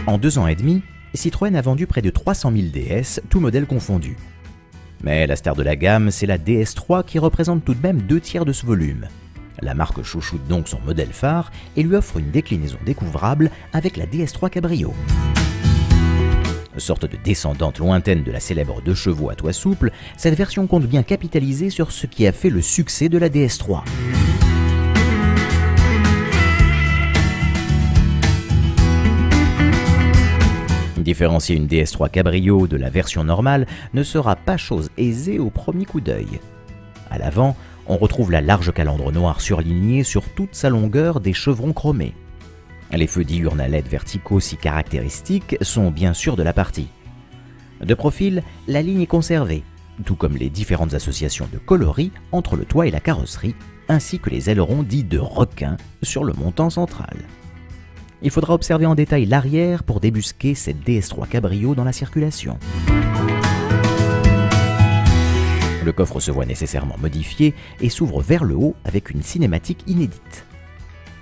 En 2 ans et demi, Citroën a vendu près de 300 000 DS, tous modèles confondus. Mais la star de la gamme, c'est la DS3 qui représente tout de même 2/3 de ce volume. La marque chouchoute donc son modèle phare et lui offre une déclinaison découvrable avec la DS3 Cabrio. Sorte de descendante lointaine de la célèbre 2 chevaux à toit souple, cette version compte bien capitaliser sur ce qui a fait le succès de la DS3. Différencier une DS3 Cabrio de la version normale ne sera pas chose aisée au premier coup d'œil. À l'avant, on retrouve la large calandre noire surlignée sur toute sa longueur des chevrons chromés. Les feux diurnes à LED verticaux si caractéristiques sont bien sûr de la partie. De profil, la ligne est conservée, tout comme les différentes associations de coloris entre le toit et la carrosserie, ainsi que les ailerons dits de requin sur le montant central. Il faudra observer en détail l'arrière pour débusquer cette DS3 Cabrio dans la circulation. Le coffre se voit nécessairement modifié et s'ouvre vers le haut avec une cinématique inédite.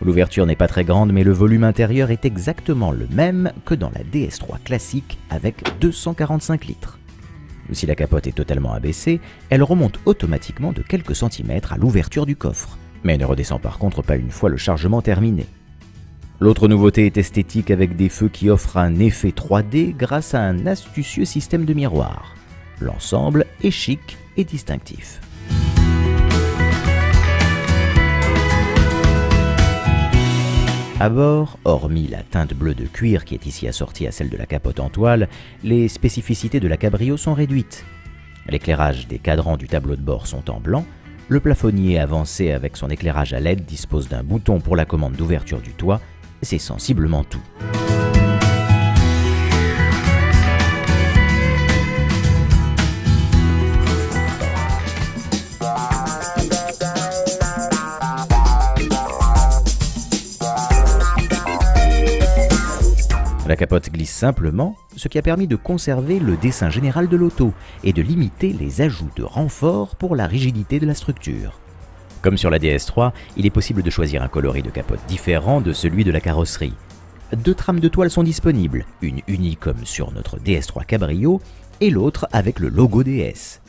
L'ouverture n'est pas très grande, mais le volume intérieur est exactement le même que dans la DS3 classique avec 245 litres. Si la capote est totalement abaissée, elle remonte automatiquement de quelques centimètres à l'ouverture du coffre, mais ne redescend par contre pas une fois le chargement terminé. L'autre nouveauté est esthétique avec des feux qui offrent un effet 3D grâce à un astucieux système de miroir. L'ensemble est chic et distinctif. À bord, hormis la teinte bleue de cuir qui est ici assortie à celle de la capote en toile, les spécificités de la Cabrio sont réduites. L'éclairage des cadrans du tableau de bord sont en blanc, le plafonnier avancé avec son éclairage à LED dispose d'un bouton pour la commande d'ouverture du toit, c'est sensiblement tout. La capote glisse simplement, ce qui a permis de conserver le dessin général de l'auto et de limiter les ajouts de renforts pour la rigidité de la structure. Comme sur la DS3, il est possible de choisir un coloris de capote différent de celui de la carrosserie. 2 trames de toile sont disponibles, une unie comme sur notre DS3 Cabrio et l'autre avec le logo DS.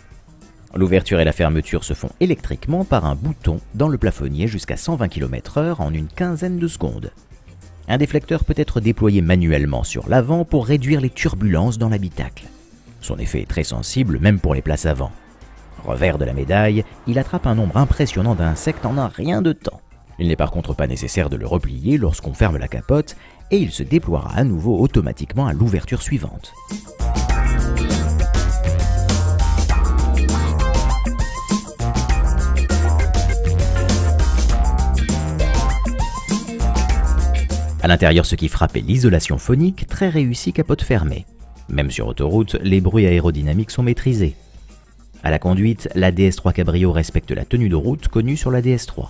L'ouverture et la fermeture se font électriquement par un bouton dans le plafonnier jusqu'à 120 km/h en une quinzaine de secondes. Un déflecteur peut être déployé manuellement sur l'avant pour réduire les turbulences dans l'habitacle. Son effet est très sensible même pour les places avant. Revers de la médaille, il attrape un nombre impressionnant d'insectes en un rien de temps. Il n'est par contre pas nécessaire de le replier lorsqu'on ferme la capote et il se déploiera à nouveau automatiquement à l'ouverture suivante. À l'intérieur, ce qui frappe est l'isolation phonique très réussie capote fermée. Même sur autoroute, les bruits aérodynamiques sont maîtrisés. À la conduite, la DS3 Cabrio respecte la tenue de route connue sur la DS3.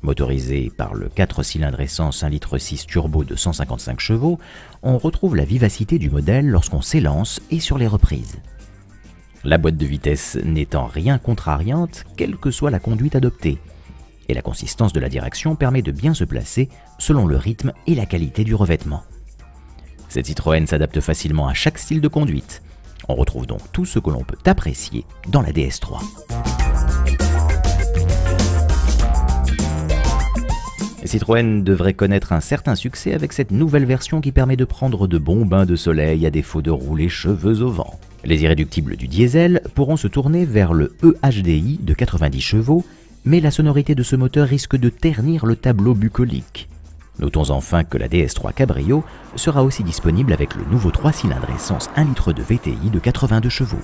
Motorisé par le 4 cylindres essence 1,6 litre turbo de 155 chevaux, on retrouve la vivacité du modèle lorsqu'on s'élance et sur les reprises. La boîte de vitesse n'étant rien contrariante, quelle que soit la conduite adoptée. Et la consistance de la direction permet de bien se placer selon le rythme et la qualité du revêtement. Cette Citroën s'adapte facilement à chaque style de conduite. On retrouve donc tout ce que l'on peut apprécier dans la DS3. Citroën devrait connaître un certain succès avec cette nouvelle version qui permet de prendre de bons bains de soleil à défaut de rouler cheveux au vent. Les irréductibles du diesel pourront se tourner vers le EHDI de 90 chevaux, mais la sonorité de ce moteur risque de ternir le tableau bucolique. Notons enfin que la DS3 Cabrio sera aussi disponible avec le nouveau 3 cylindres essence 1 litre de VTI de 82 chevaux.